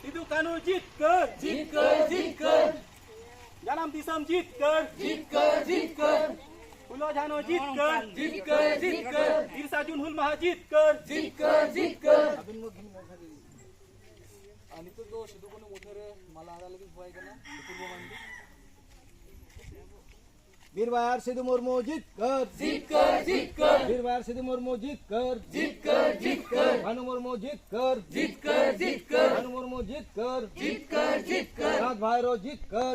Sidu Kanu Jitkar, Jitkar. Janam Disam Jitkar, Jitkar. Pulau Jano Jitkar, Jitkar. Irsajun Hul Maha Jitkar, Jitkar. आणि तो जो सिद्धू कोणी मोठे रे मला आला लगेच बाय केला पूर्व मांडी वीरवार सिद्धू मुर्मू जितकर वीरवार सिद्धू मुर्मू जितकर भानु मुर्मू जितकर भानु मुर्मू जितकर सात भाईरो जितकर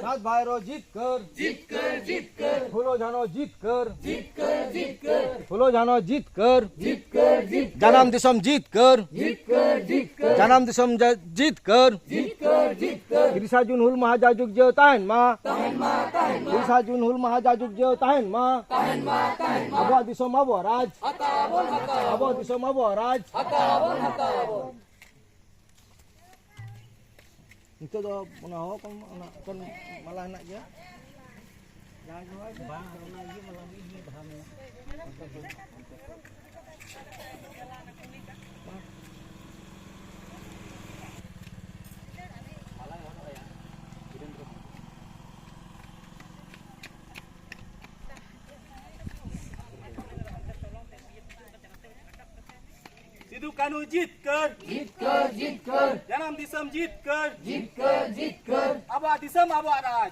सात भाईरो जितकर फुलो जानो जितकर फुलो जानो जितकर जानम दिसम जितकर जानम दिसम जितकर गिरिसाजुन हुल महाजाजुक जो ताहन मा Irsajun Hul Mahajajuk Jauh tahan ma Abah disom abah raj Abah disom abah raj Itu dah mana ho kan malah nak je jangan bang lagi malah ini bahan Sidu Kanu Jitkar, Janam Disam Jitkar, Abah Disam Abah Raj,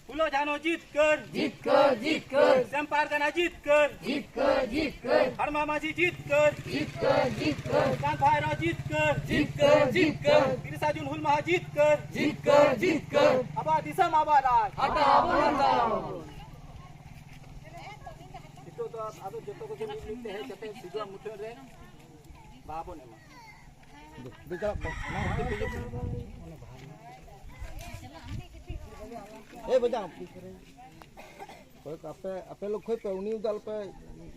Pulau Jano Jitkar, Sempar Gana Jitkar, Harma Maji Jitkar, Kan Bhaira Jitkar, Irsajun Hul Maha Jitkar, Abah Disam Abah Raj. Itu tuh ada jatuh ke sini ini है जते सीधा मुठे रे बाबो ने बेटा ए बजा कोई आपे लोग खोई पे उन्हीं दल पे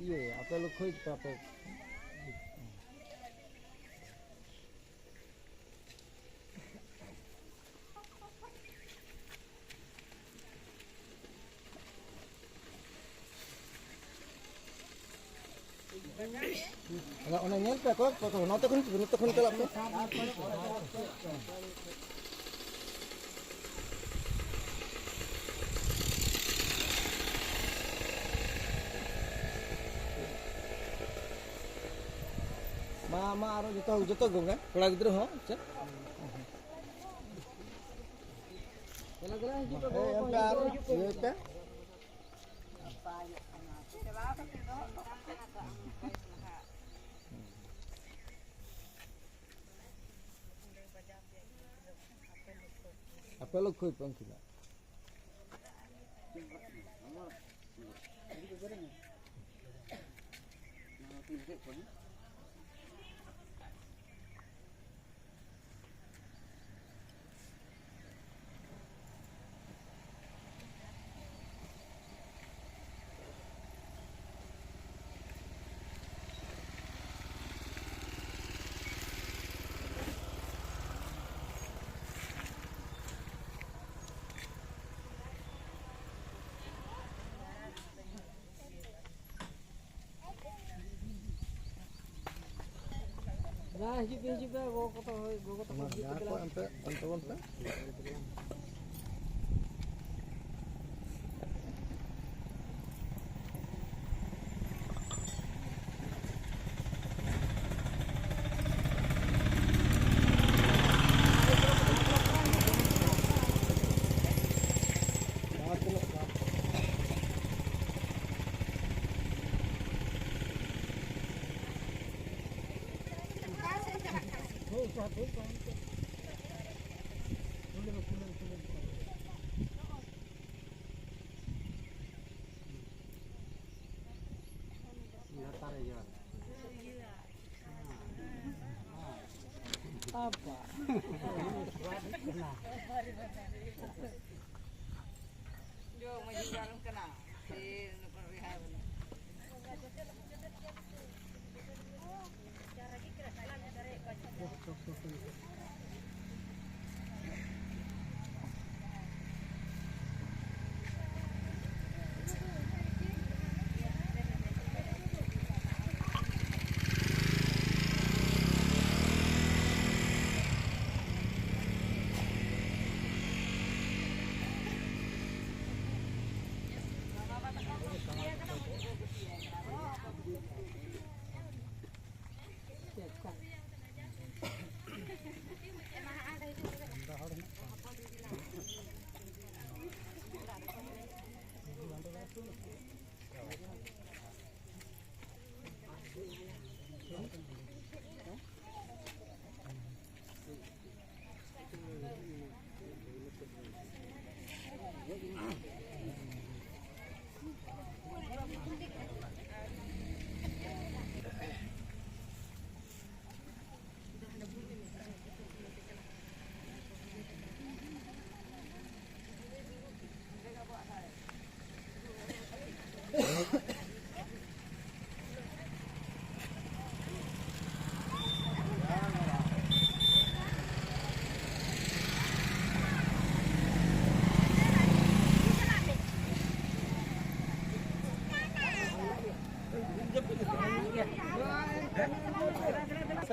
ये आपे लोग खोई पे Kalau orang nyel kok nota kun kalau apa? Ma aro joto gong kan? Kala gidro ho, cek. Kala gitu ko. Apa lo koi pangkila? Nah, hijib gua kata aku sampai onto. Apa? Yo, menjual kena. Cara kira salah dari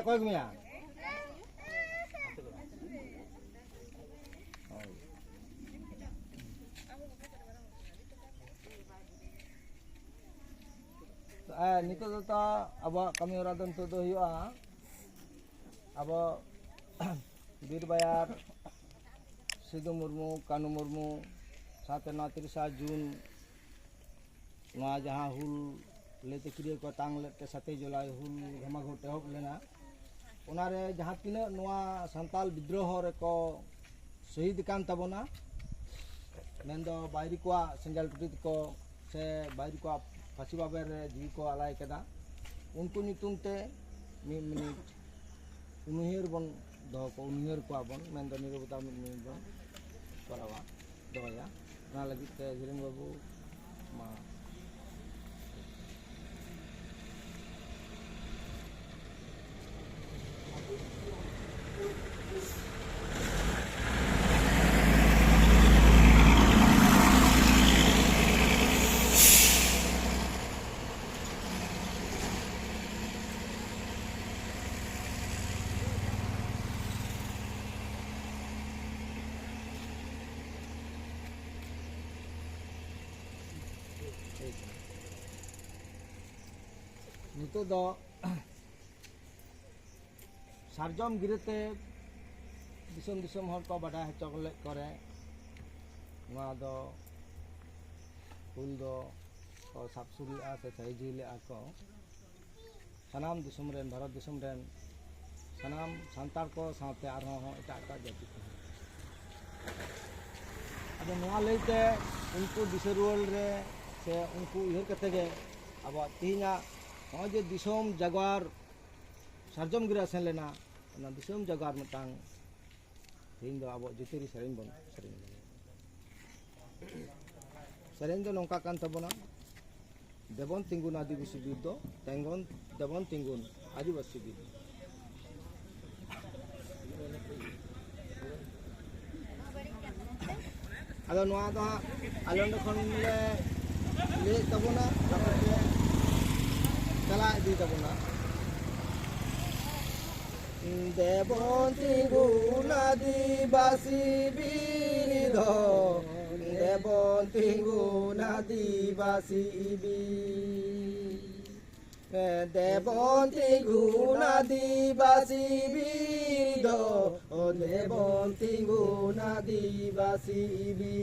ᱚᱠᱚᱭ ᱠᱚ ᱢᱮᱭᱟ नितो तो अब कमी हरा दो नितो दो हुआ अब बीर बायार सिद्धू मुर्मू कानू मुर्मू साथे 30 जून जहाँ हुल लेते क्रिया को तांग लेते 7 जुलाई हुल घमाघोट एहब लेना उनारे जहाँ तीना नोआ संताल विद्रोह रे को शहीद कान तबोना मेंदो बायरी को सेंगल टुटी को से बायरी को फांसी बाबेर जीवी को आलाय कदा उनको नितुम ते मी मिनिट उनहिर बन दो को उनहिर को बन मेंदो निरबता मिनिट बन करावा दोया ना लगी ते हिरेन बाबू मा नितो दो सारजम गिरते दिसम दिसम हर को बड़ा चॉकलेट करे नवा दो फूल दो को साबसुरी आ से साइजिले आको सनाम दिसम रेन भारत दिसम रेन सनाम सांतार को साथे आरो हो एटा जाति को अब नवा लेते उनको दिसरुल रे से उनको इहर कते गे अब तीना हाँ जो दिसोम जगवार सारजम गिरा सेन लेना ना दिसोम जगवार मतंग तीन दो अब जितेरी सरें बन सरें दो नौका कान तबना देवन तिंगुन आदिवासी बीर दो तेंगन देवन तिंगुन आदिवासी बीर अदो नोआ दो आलोंड खन ले तबना चला दी तबना देवन तिंगुन आदिवासी बीर दो देवन तिंगुन आदिवासी बीर देवन तिंगुन आदिवासी बीर दो देवन तिंगुन आदिवासी बीर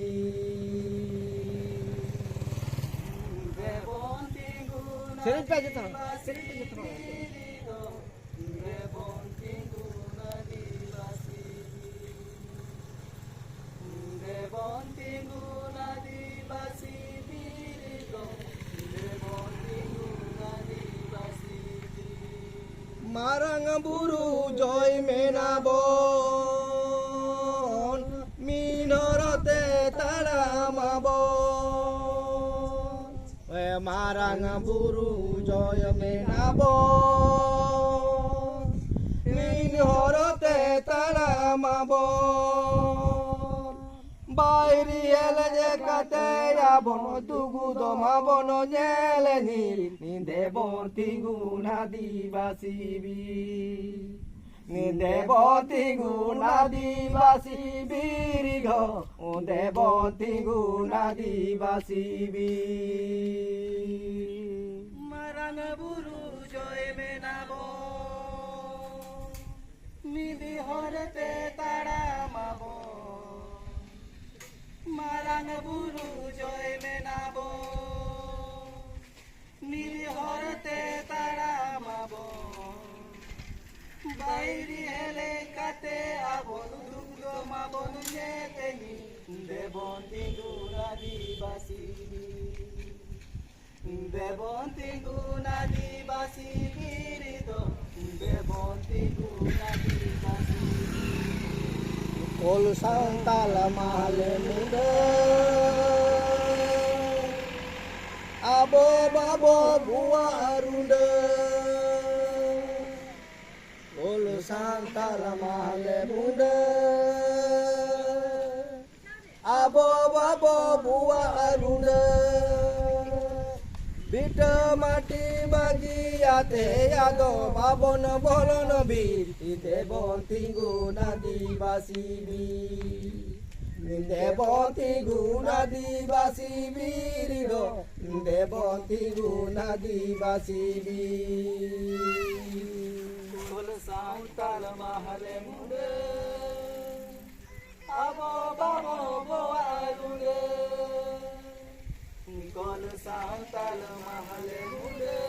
देवन तिंगुन सेरें पे जता सेरें पे जता देवन तिंगुन आदिवासी देवन तिंगुन आदिवासी बीर दो देवन तिंगुन आदिवासी मारंग बुरु जय मेनाबन मिनरते तारामाबन मारंग बुरु जय मेनाबन मिनरते तारामाबन बायरी एले कते आबन दुगु दमाबन नेलेनी देवन तिंगुन आदिवासी बीर देवन तिंगुन आदिवासी बीर गो देवन तिंगुन आदिवासी बीर मारंग बुरु जय मेनाबन मिदी हरते तारामाबन मारंग बुरु जय मेनाबन मिदी हरते तारामाबन बायरी हेले काते आबन दुग्ध माबन नेतेनी देवन तिंगुन आदिवासी देवन तिंगुन आदिवासी बीर दो देवन तिंगुन आदिवासी कोल सांताल माले मुंडे आबो बाबो बुआ अरुंडे कोल सांताल माले मुंडे आबो बाबो बुआ अरुंडे बिट माटी बागियाते आदो बाबन बलन बीर देवती गुणादिवासी बीर देवती गुणादिवासी बीर देवती गुणादिवासी बीर कोल सावताल महले मुंडे आबो बाबो बोआलुंडे कोल सावताल महले मुंडे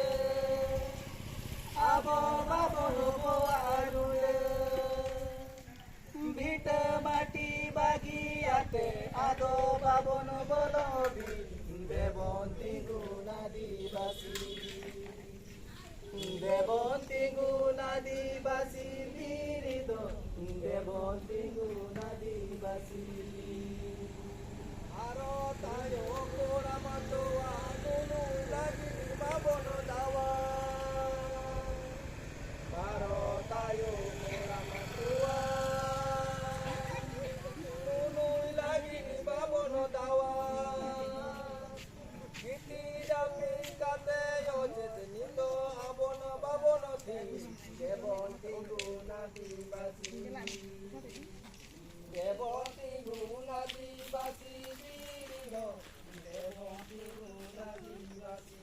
आबो बाबो बोआलुंडे भीट माटी बागियाते आदो बाबन बलबी देवती गुणादिवासी देवती गुणादिवासी वीर देवती गुणादिवासी भारतायो कोरामतोआ नुनु लागि बाबन दावा भारतायो कोरामतोआ नुनु लागि बाबन दावा किति जाति काते योजनी तो आबन बाबन थी देवती गुणादिवासी देवती गुणादिवासी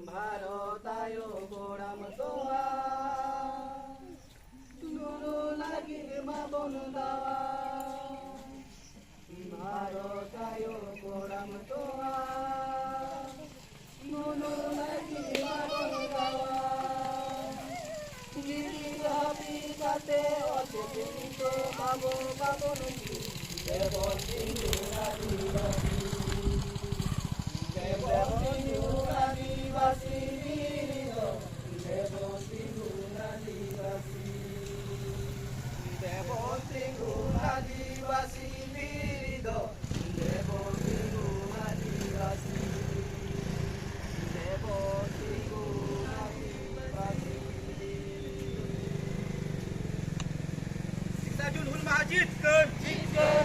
भारताय गोराम तोआ नुनु लागि बाबन दावा भारताय गोराम तोआ नुनु लागि बाबन दावा गिरिराबी काते अचे तो बाबो बाबन Devti गुणादिवासी Devti गुणादिवासी Devti गुणादिवासी Devti गुणादिवासी Devti गुणादिवासी Devti गुणादिवासी Tajun Hul Mahajid kan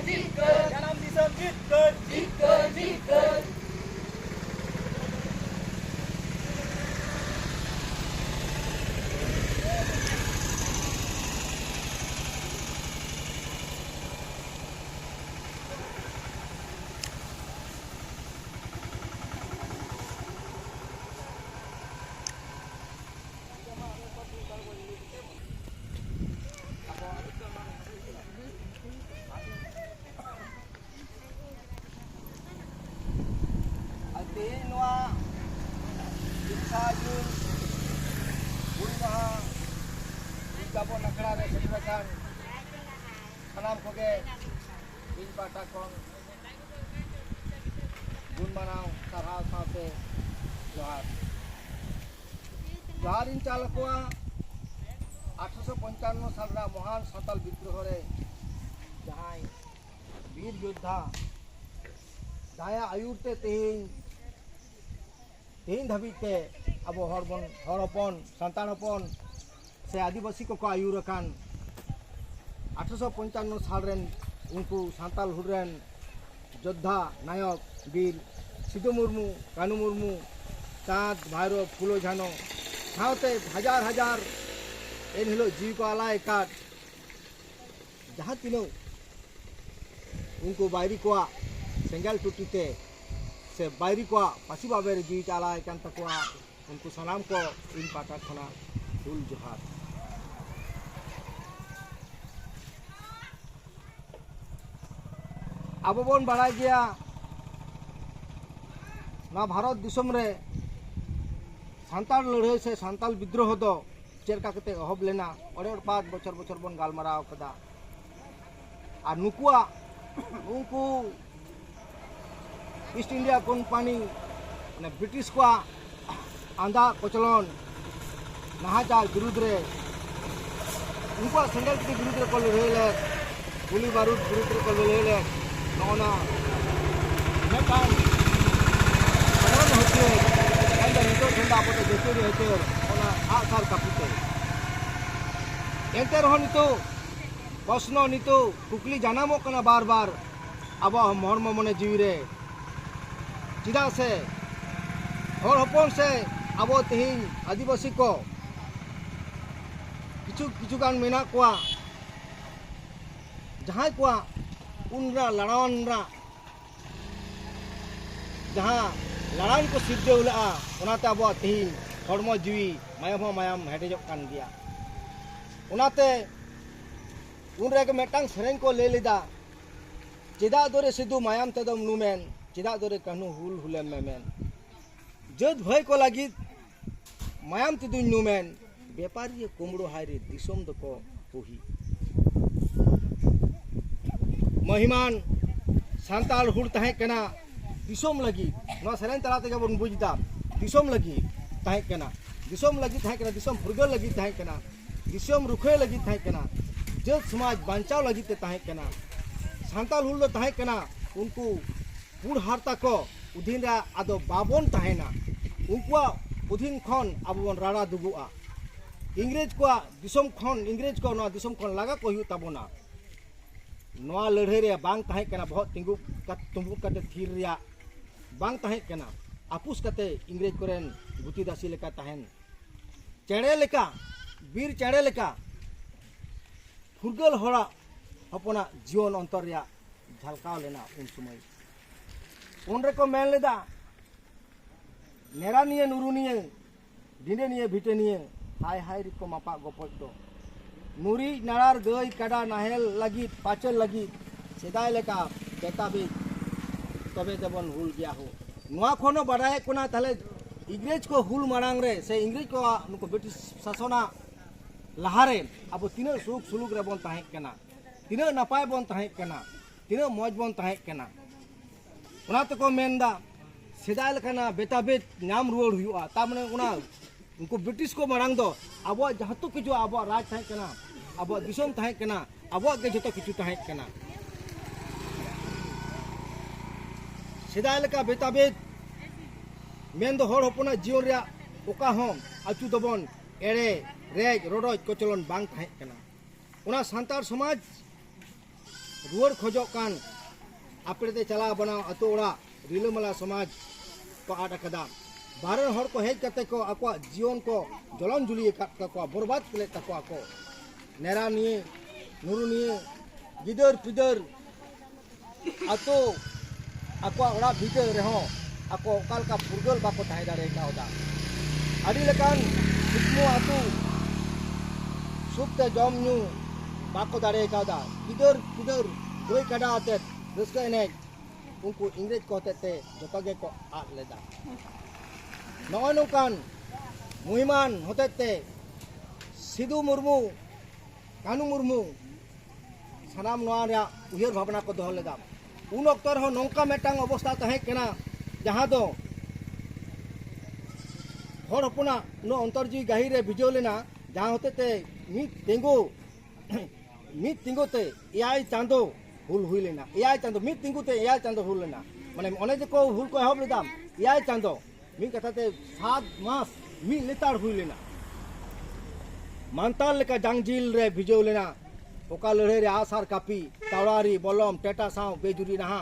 Jika dalam disebut kan Jika Tajun Hul Maha Gabon Akhड़ा रे सेटरकान सानाम कोगे इन पाटा कोन गुण मानाव साराव साथे जोहार जोहार इन चालकोआ 1855 साल रा महान साताल विद्रोह रे जहां वीर योद्धा दाया आयुरते तेहिन धाबिते अब हरबन हरपन संतानपन से आदिवासी को आयुरकान 1855 साल रेन उनको सांताल हुरेन योद्धा नायक वीर सिधु मुर्मू कानू मुर्मू चाँद भैरव फुलो झानो साथे हजार हजार एन हिलो जीव को आलाय काट जहाँ तीनों उनको बायरी को सेंगल टूटीते से बायरी को पासी बाबे जीव आलाय कान तकवा उनको सलाम को इन पाटा खना हुल जोहार अब बन बड़ा गया ना भारत दिसम रे सांताल लड़ाई से सांताल विद्रोह दो चेरका कते एहब लेना अड़े 5 बछर बछर बन गालमाराव कदा और नुकुआ उनको ईस्ट इंडिया कंपनी ने ब्रिटिश को आंधा कोचलन नाहाचार विरुद्ध रे उनको सेंगल के विरुद्ध रे को लड़ाई ले गोली बारूद विरुद्ध रे को लड़ाई ले नौना नेकान बनन होते एंड नितो ठंडा आपते देते रहते ओना आसार कापुते एंटर हो नितो प्रश्न नितो कुकली जानामो कना बार बार अब मर्म मने जीवी रे चिदा से हर हपन से अब तेहिं आदिवासी को किछु गान मेना कोआ जहाँ को उनरा लड़ावनरा जहाँ लड़ान को सिद्धे उलआ उनाते अब तेहिं हड़मो जीवी मायाम हेडेजोग कान गया उनाते उनरे के मेटांग सेरें को ले लेदा चेदा दोरे सिद्धू मायाम तेदम नुमेन चेदा दोरे कहनु हुल हुले मेमेन जद भय को लगी मायाम तेदुं नुमेन व्यापारी कुमड़ो हायरे दिसोम दको पुही महिमान सांताल हुड़ तहे कना दिसोम लगी नवा सेरें तला तेगे बन बुझदा दिसोम लगी तहे कना दिसोम लगी तहे कना दिसोम फुरगल लगी तहे कना दिसोम रुखे लगी तहे कना जत समाज बांचाव लगी ते तहे कना सांताल हुड़ तहे कना उनको पुड़ हारता को उधीन रा आदो बाबोन तहेना उनकुआ उधीन खन आबोन राड़ा दुबुआ इंग्रेज को दिसोम खन इंग्रेज को नवा दिसोम खन लागा को हुई तबोना नवा लड़ाई रे बांग तहे कना बहुत तिंगु तुम्बु कते थीर रिया बांग तहे कना आपुस कते इंग्रेज कोरेन गुती दासी लेका तहेन चेड़े लेका बीर चेड़े लेका फुरगल हड़ा अपना जीवन अंतर रिया झलकाव लेना उन समय उन रे को मेन लेदा नेरा निये नुरु निये डिंडे निये भिटे निये हाय हाय रिको मापा गोपट दो नुरी नारार गई काडा नाहेल लगी पाचल लगी सेदाय लेका बेटा भी तबे देबन हुल गया हो नुआ खनो बड़ाय कोना ताले इंग्रेज को हुल मारांग रे से इंग्रेज को नुको ब्रिटिश शासना लहारे अब तीना सुख सुलुक रे बन ताहे कना तीना नपाय बन ताहे कना तीना मौज बन ताहे कना उना तो को मेनदा सेदाय लेकाना बेटा बेट नाम रुवाड़ हुआ ता माने उना उनको ब्रिटिश को मारांग दो अब जहतो किछु अब राज ताहे कना अब दिसोम ताहे कना अब के जतो किछु ताहे कना सेदाय लेका बेटा बेट मेन दो हर हपना जीवन रे ओका हम आचु दबन एड़े रेज रोडज कोचलन बांग ताहे कना उना सांतार समाज रुवाड़ खोजो कान आपड़े चला बनाओ अतो ओड़ा रिलमला समाज को आड़ कदा बारह हर को हेज कते को आको जीवन को जलन जुलिए को बर्बाद करे तको आको नेरा निये नुरु निये गिदर पिदर अतो आको ओड़ा भीतर रेहो आको काल का फुरगल बाको ताहे दारे कावदा आदि लेकान सुकमो आतु सुक्ते जम नु बाको दारे कावदा गिदर पिदर दोई काडा आते रस्का एने उनको इंग्रेज को होते जोतागे को आड़ लेदा नॉय नौकान मुहिमान होते सिद्धू मुर्मू कानू मुर्मू सानाम नोआ उयर भावना को दोह लेदा उन अक्तर हो नौका मेटांग अवस्था तहे कना जहाँ दो हर हपना नो अंतरजी गाही रे भिजो लेना जहाँ होते मित तिंगोते एआई चांदो हुल हुई लेना एआई चांदो मित तिंगुते एआई चांदो हुल लेना माने अने जो को हुल को एहब लेदाम एआई चांदो मी कथाते 7 मास मी लेतार हुई लेना मानताल लेका जांगजिल रे भिजो लेना ओका लड़े रे आसार कापी तावड़ारी बलम टेटा साव बेजुरी नहा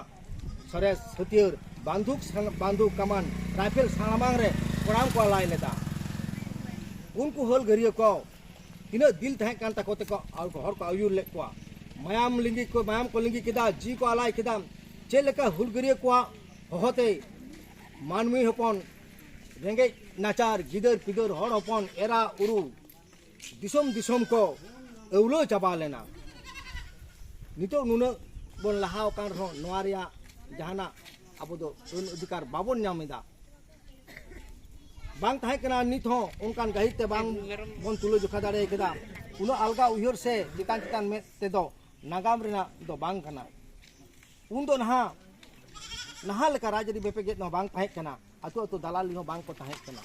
सरेस हथियार बांधुक कमान राइफल सामांग रे कोड़ाम को लाई लेदा उनको हल गरियो को तीना दिल तहे कान तकोते को हर को आयुर ले को मायाम को लिंगी किदा जी को आलाई किदा चे लेका हुलगरिया को होते मानवी हपन रेंगे नाचार गिदर पिदर हर हपन एरा उरु दिसोम को एवलो चाबा लेना नितो नुना बन लहाव कान रहो नोआ रिया जहाना अब दो अधिकार बाबन नामेदा बांग ताहे कना नित हो उनकान गाहिते बांग बन तुलो जोखा दाड़े केदा उनो अलगा उयहर से चितान में ते दो नागाम रेना दो बांग कना उन दो नहा लेका राजरी बेपेगे नो बांग ताहे कना अतो अतो दलाली हो बांग को ताहे कना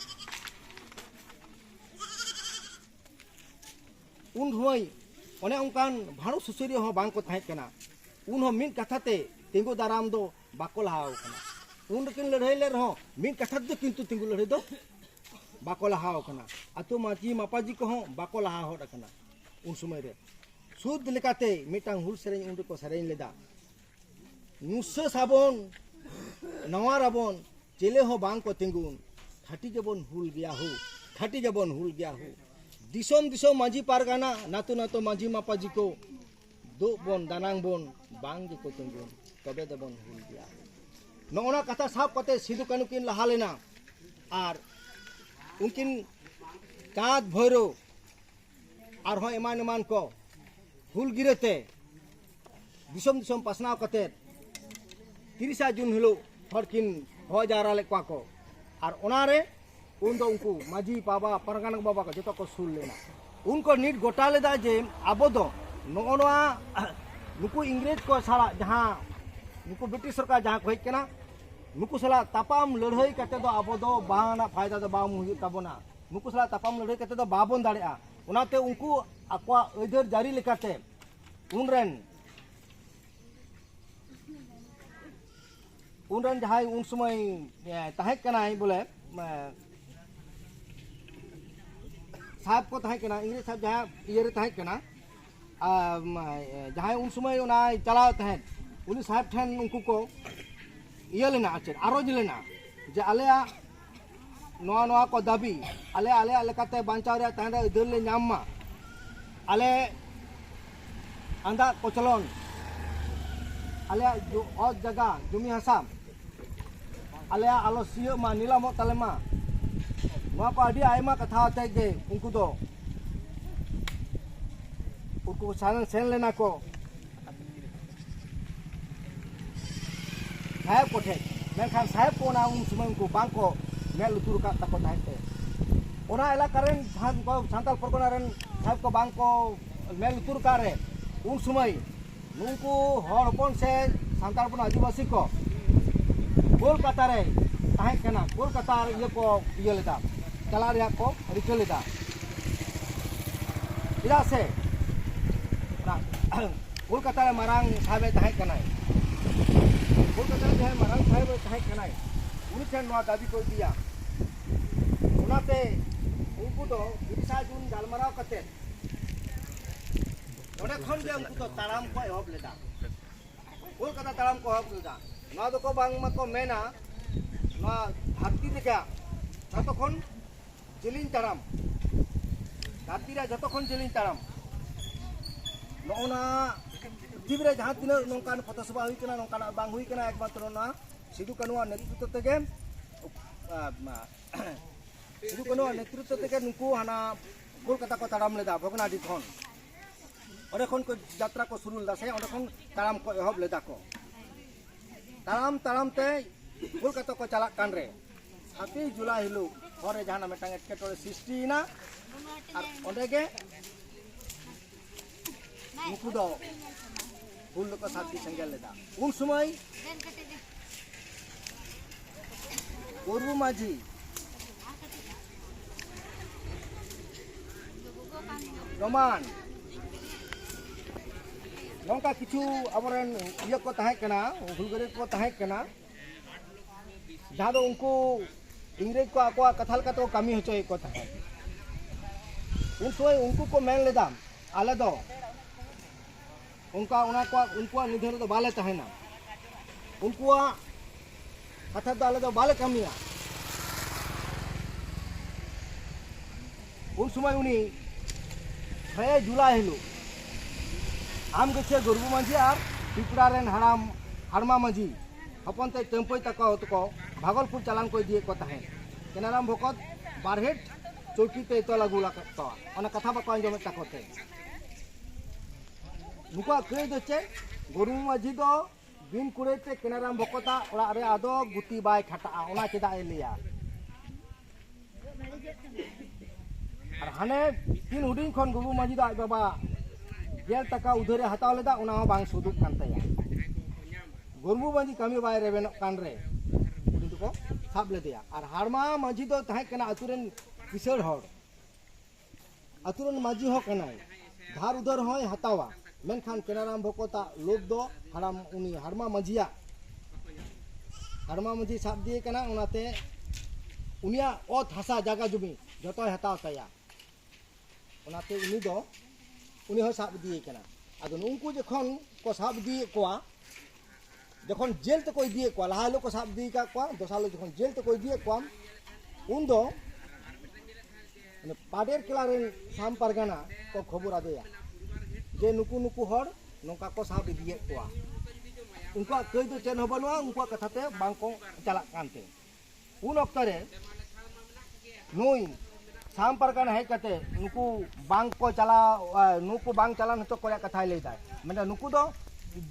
उन होय ओने उनकान भाड़ो सुसुरी हो बांग को ताहे कना उन हो मिन कथाते तिंगु दाराम दो बाको लहाव कना उन किन लड़ाई ले रहो मिन कथा दो किंतु तिंगु लड़ाई दो बाको लहाव कना अतो माची मापाजी को हो बाको लहाव हो कना उन समय रे सुद लेकाते मिटांग हुल सेरें उन को सेरें लेदा नुस साबन नवा राबन चेले हो बांग को तिंगुन खाटी जबन हुल गया हो खाटी जबन हुल गया हो दिसोम दिसोम माजी पारगाना नातु नातो माजी मापाजी को दो बन दानांग बन बांग को तुंगुन तबे दबन हुल गया नोना कथा साब कते सिदु कानु किन लहा लेना और उनकिन चाँद भैरो और हो एमान एमान को हुल गिरते दिसोम दिसोम पासनाव कते 30 जून हिलो हरकिन हो जारा ले को और ओनारे उन दो उनको माजी बाबा परगाना बाबा को जो को सुल लेना उनको नीट गोटा लेदा जे आबो दो नोआ नुकु इंग्रेज को साला जहां नुकु ब्रिटिश सरकार जहां को हेकना नुकु साला तापाम लड़ाई कते दो आबो दो बाना फायदा दो बाम हुई तबना नुकु साला तापाम लड़ाई कते दो बाबन दाड़ेआ उनाते उनको आक्वा अधर जारी लेकाते उनरेन जहां उन समय तहे कनाय बोले साहब को तहे कना इंग्रेज साहब जहां ये तहे कना जहां उन समय उना चलाव तहे उनी साहब ठन उनको को ये लेना आचर आरोज लेना जे आलेया नोआ नोआ को दाबी आले आले लेकाते बांचाव रे तहन दल ले नाममा आले आंदा कोचलोन आले जो और जगह जमी हासा आले आलो सियो मा नीलामो तलेमा नोआ को आडी आयमा कथा होते गे उनको सालन सेन लेना को साहेब को ठे मेनखान साहेब को ना उन समय उनको बांग को मेल लुतुर का तको थाते ओना इलाका रेन जहां को सांताल परगना रेन साहेब को बांग को मेल लुतुर का रे उन समय नुको हर हपन से सांताल पन आदिवासी को कोलकाता रे ताहे कना कोलकाता ये को ये लेदा चला रे को रिकल लेदा इदा से ना कोलकाता रे मारांग साहेब ताहे कना कोलकाता रे मारांग साहेब ताहे कना उनी ठेन नोआ दाबी को दिया उनाते उनको तो 30 जून गालमाराव कते ओडे खन जे उनको तो ताराम को एहब लेदा कोलकाता ताराम को एहब लेदा नोआ दो को बांग मा को मेना नोआ धरती देखा जतखन जिलिन ताराम धरती रे जतखन जिलिन ताराम नोना पृथ्वी रे जहां तीन नोकान फतसभा हुई कना नोकान बांग हुई कना एकमात्र ना सिदु कानुआ नेतृत्व तेगे सिदु कानुआ नेतृत्व तेगे नुकु हाना कोलकाता को ताराम लेदा भगनाडी खन ओडे खन को यात्रा को शुरू लेदा से ओडे खन ताराम को एहब लेदा को ताराम ताराम ते कोलकाता को चला कान रे 7 जुलाई हिलो हरे जहाना मेटांग एटकेटोरे सृष्टि ना और ओडे गे नुकु दो हुल को साथी संगल लेदा उन समय गोरु माझी रमान नौका किछु अबरन ये को तहे कना हुलगरे को तहे कना जहां दो उनको इंग्रेज को आको कथाल का तो कमी होचो को तहे उन समय उनको को मेन लेदा आले दो उनका उना को उनको निधन तो बाले तहेना उनको कथा तो आले दो बाले कमिया उन समय उनी 6 जुलाई हिलो आम गच्छे गुरबु मांझी और पिपड़ा रेन हराम हरमा मांझी हपन ते टेम्पो तको तको भागलपुर चालान को दिए को तहे केनाराम भकत बारहेट चौकी ते तो लागू लागतो ओना कथा बको अंजम तकोते नुका कई दचे गुरबु मांझी दो बिन कुरेते केनाराम भकता ओड़ा रे आदो गुती बाय खटा ओना चेदा ए लिया और हाने तीन हुडिंग खन गुरबु मांझी दो बाबा गेल टका उधरे हताव लेदा उना हो बांग सुदुक कान तया गुरबु मांझी कमी बाय रेबेन कान रे किंतु को साब लेदिया और हारमा मांझी दो तहे कना अतुरेन किशोर हर अतुरेन मांझी हो कना धार उधर होय हतावा मेनखान केनाराम भकता लोक दो हाराम उनी हारमा मांझिया हारमा मांझी साब दिए कना उनाते उनिया ओत हसा जागा जुमी जतो हताव तया उनाते उनी दो उनी हो साब दिए कना आदो उनको जखन को साब दिए कोआ जखन जेल तक दिए कोआ लहा लो को साब दिए का कोआ दोसालो जखन जेल तक दिए कोआ उन दो पाडेर केला रेन साम पारगाना को खबर आदेया जे नुकु नुकु हर नोका को साब इदिए कोआ उनका कई दो चेन हबनुआ उनका कथाते बांको चला कानते उन अक्तरे नोई साम पारगाना है कते नुकु बांक को चला नुकु बांक चला नतो कोया कथा लेदा मेना नुकु दो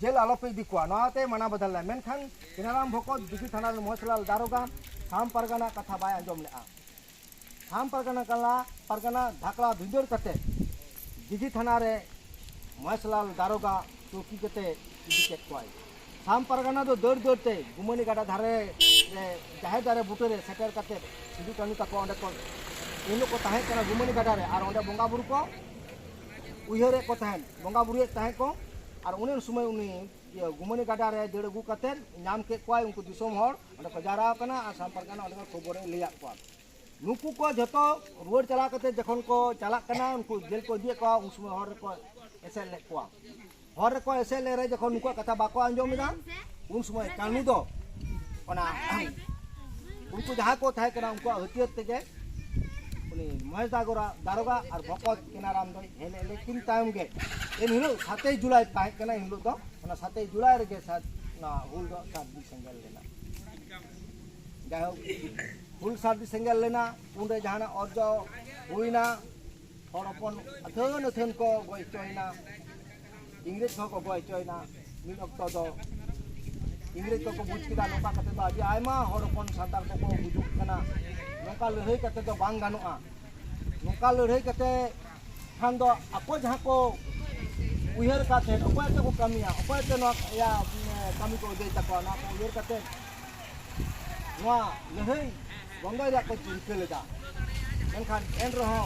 जेल आलोपे दिखवा नाते मना बदल मेनखान किनाराम भोकत दिखि थाना मोहसलाल दारोगा साम पारगाना कथा बाय आंजम लेआ साम पारगाना धाकला भिजोर कते दिघी थाना रे मोहसलाल दारोगा चौकी कते इदी केट कोय साम पारगाना दो दौड़ दौड़ते गुमनी गाडा धारे जाहे दारे बुटरे सेटर कते सिदु कानु तको ओंडे को इनो को ताहे कना गुमनी गाडा रे आर ओंडे बोंगा बुरु को उयहरे को ताहे बोंगा बुरु ताहे को और उन समय उनी गुमनी गाडा रे देड़ गु कते नाम के कोय उनको दिसोम हर ओंडे को जारा कना आ साम पारगाना ओंडे खबर लिया को नुकु को जतो रुआर चला कते जखन को चला कना उनको जेल को दिए को उन समय हर को एसे ले को हर को एसे ले रे जखन उनको कथा बाको आंजोमिदा उन समय कानू दो ओना उनको जहां को थाय कना उनको हतियत तेगे उनी महेश दारोगा और भकत किनाराम दो हेले लेकिन टाइम गे इन हिलो 7 जुलाई ताय कना हिलो दो ओना 7 जुलाई रे के साथ ना हुल दो सादी संगल लेना जाओ हुल सादी संगल लेना उनरे जहाना अर्जो हुईना और अपन अथन अथन को गय चोइना इंग्रेज को गय चोइना मिन अक्तो दो इंग्रेज को बुझ किदा नोका कते दो आजी आयमा हर अपन सातार को बुजुक कना नोका लड़ाई कते दो बांग गानुआ नोका लड़ाई कते खान दो अको जहां को उयहर काते अको ते को कमिया अको ते नो या कमी को दे तको ना को उयहर कते नोआ लड़ाई बंगाई रा को चिंता लेदा मेनखान एन रहो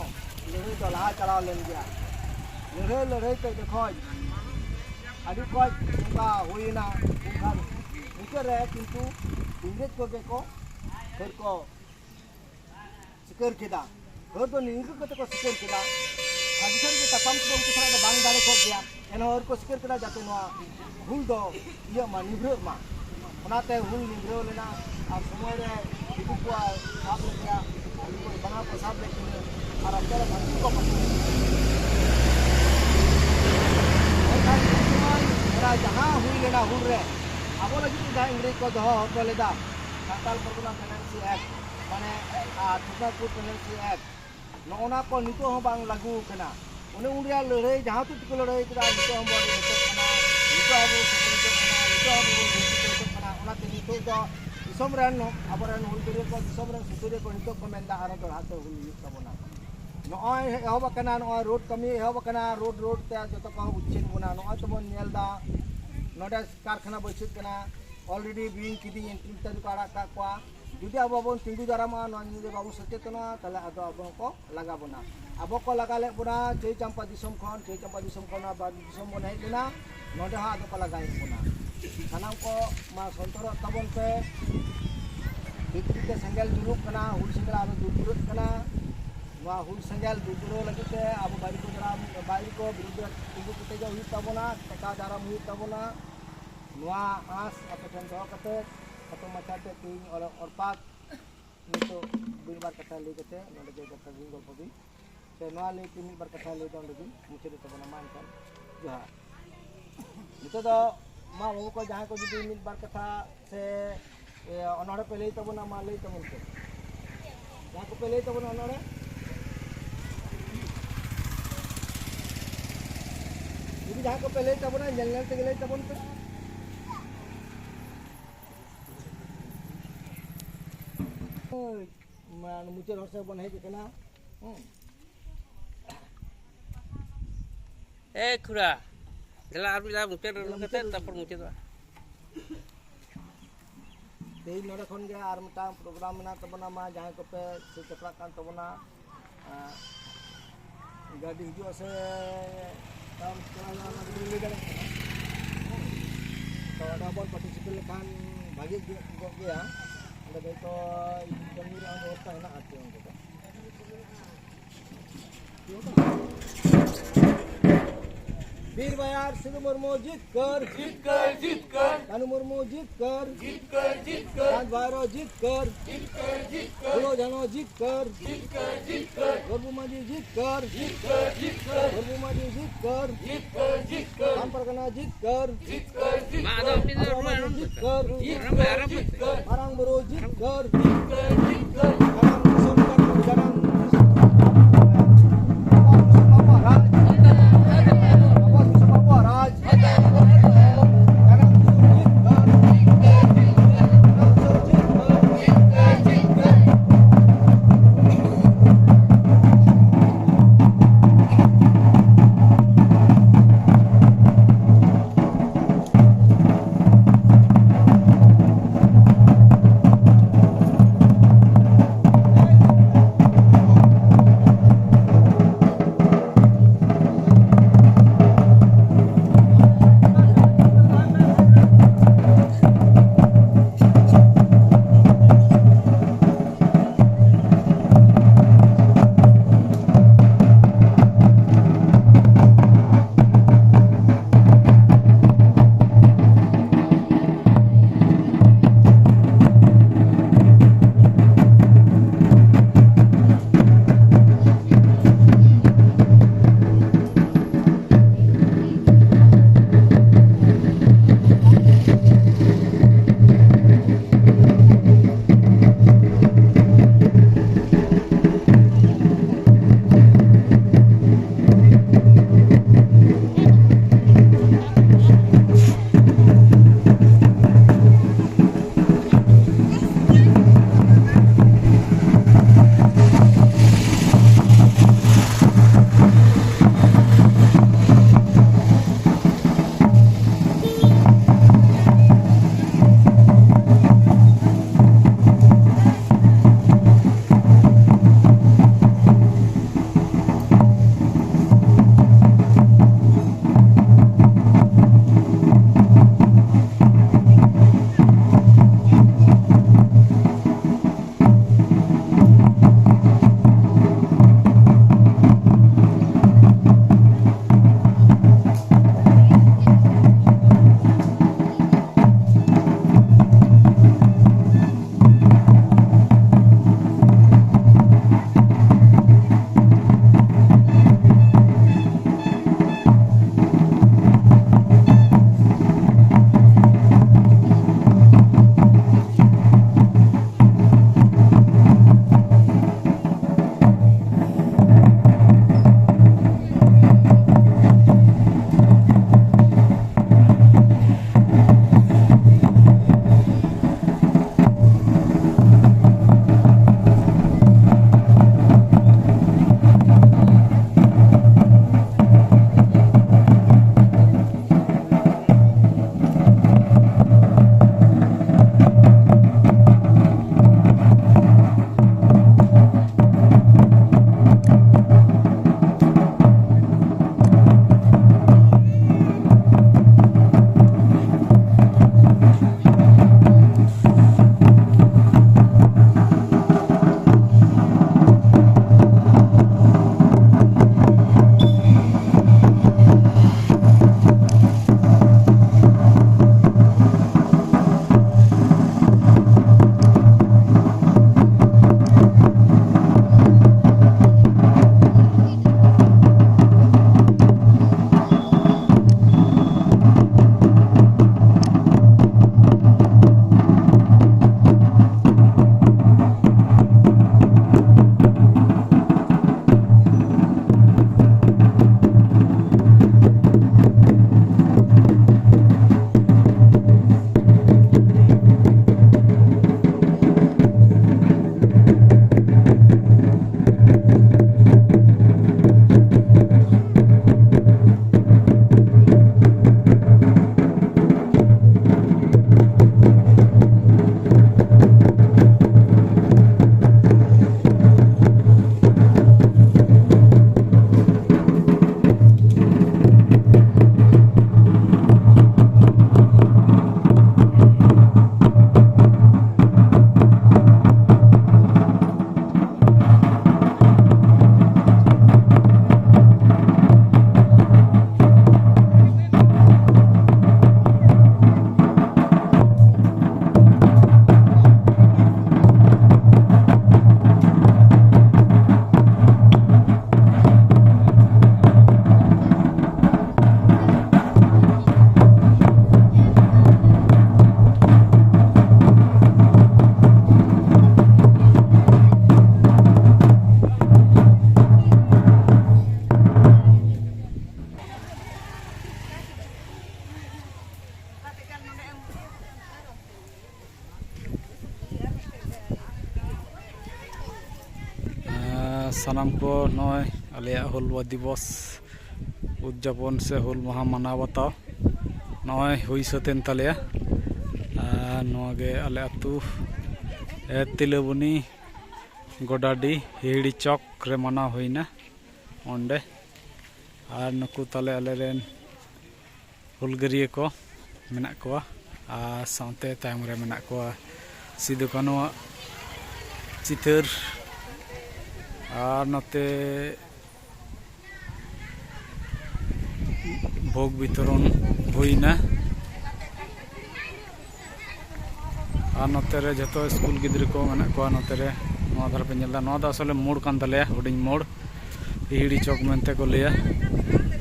लड़ाई तो लहा चला लेन गया लड़ाई तो देखो आदि को नोका होइना उनखान उनके रे किंतु इंग्रेज को फिर को सिकर केदा घर तो निंगु कते को सिकर केदा हाजिर के तपम को उनके साथ बांग दाड़े को गया एन और को सिकर केदा जाते नोआ हुल दो ये मा निब्रो मा ओनाते हुल निब्रो लेना और समय रे इदु को साफ ले गया को बना को साफ ले और अपने भक्ति को पकड़ जहां हुई लेना हुल रे आबो लगी जहां इंग्रेज को दो होटो लेदा साताल परगना टेनेंसी एक्ट माने ठुकापुर टेनेंसी एक्ट नोना को नितो हो बांग लागू कना उने उड़िया लड़ाई जहां तो लड़ाई करा नितो हम बड़ी कना नितो आबो नितो आबो कना ओना ते नितो दो दिसम रन आबरन हुलदरे को दिसम रन सुतरे को नितो को मेंदा आरो तो हाथ हुल तबना नोय एहब कना नोय रोड कमी एहब कना रोड ते जतो को उच्छेद गुना नोय तो बन नेलदा नोडा कारखाना बसित कना ऑलरेडी बिंग किदी एंट्री तरी को आड़ा का जुदी अब बन तिंगु दारामा नोनी बाबू सचेतना तले आदो अब को लगा बना अब को लगा ले बना चै चंपा दिसम खन बा दिसम बन है गुना नोडा हा आदो को लगा है गुना सानाम को मा संतोर तबन पे बिक्री संगल जुलुक कना हुल संगल आदो दुदुरत कना वा हुल संगल दुदुरो लगते अब बारी को जरा बारी को विरुद्ध तिंगु कुते जो हुई तबना कथा दाराम हुई तबना नोआ आस अपटन दो कते कतो मचाते तीन और पाक नितो बिन बार कथा ले कते नोडे के कथा बिंगो पदी से नोआ ले तीन बार कथा ले दो लगी मुचे तो बना मान कर जोहार नितो दो मा बाबू को जहां को जुदी मिल बार कथा से अनोड़े पे ले तो बना मा ले तो मुनके जहां को पे ले तो बना अनोड़े जुदी जहां को पे ले तो बना जंगल से ले तो बन मान मुचे हर से बन है केना ए खुरा जला आर बिला मुचे कते तापर मुचे दो तेई नोडे खन गे आर मटा प्रोग्राम ना तबना मा जहां को पे से चपरा कान तबना गाड़ी हिजो से काम चला ना ले गले तो ada bon participate kan bagi gया ada तो कमी रहा होता है ना आते होंगे तो वीर बयार सिद्धू मुर्मू जीत कर कानू मुर्मू जीत कर चांद भैरव जीत कर फूलो जानो जीत कर गोरबू मांझी जीत कर गोरबू मांझी जीत कर राम परगना जीत कर Mak ada ni dah rumah orang जीत कर ramai. Marang Buru जीत कर Marang Sumber Jarang सानाम को नॉय आलिया हुल दिवस उद्यापन से हुल माहा मनाव बताओ नॉय हुई सतेन तलिया नोगे आले अतु तिलबुनी गोडाडी हिड़ी चौक रे मना हुईना ओंडे और नुकु तले आले रेन हुलगरिये को मेना कोआ साउते तायम रे मेना कोआ सिदु कानो चितर और नते भोग वितरण हुईना और नते रे जतो स्कूल गिद्र को मेना कोआ नते रे नोआ धार पे नेलदा नोआ दा असले मोड़ कान तलेया हुडिंग मोड़ हिड़ी चौक मेनते को लिया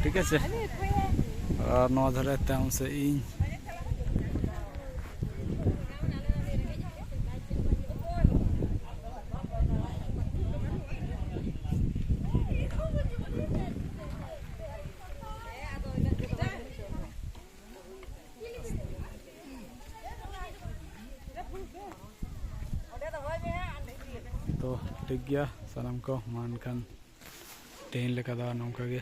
ठीक है से और नोआ धारे तायम से इन तो ठीक गया सालाम को मान खान तेन लेका दा नौका गे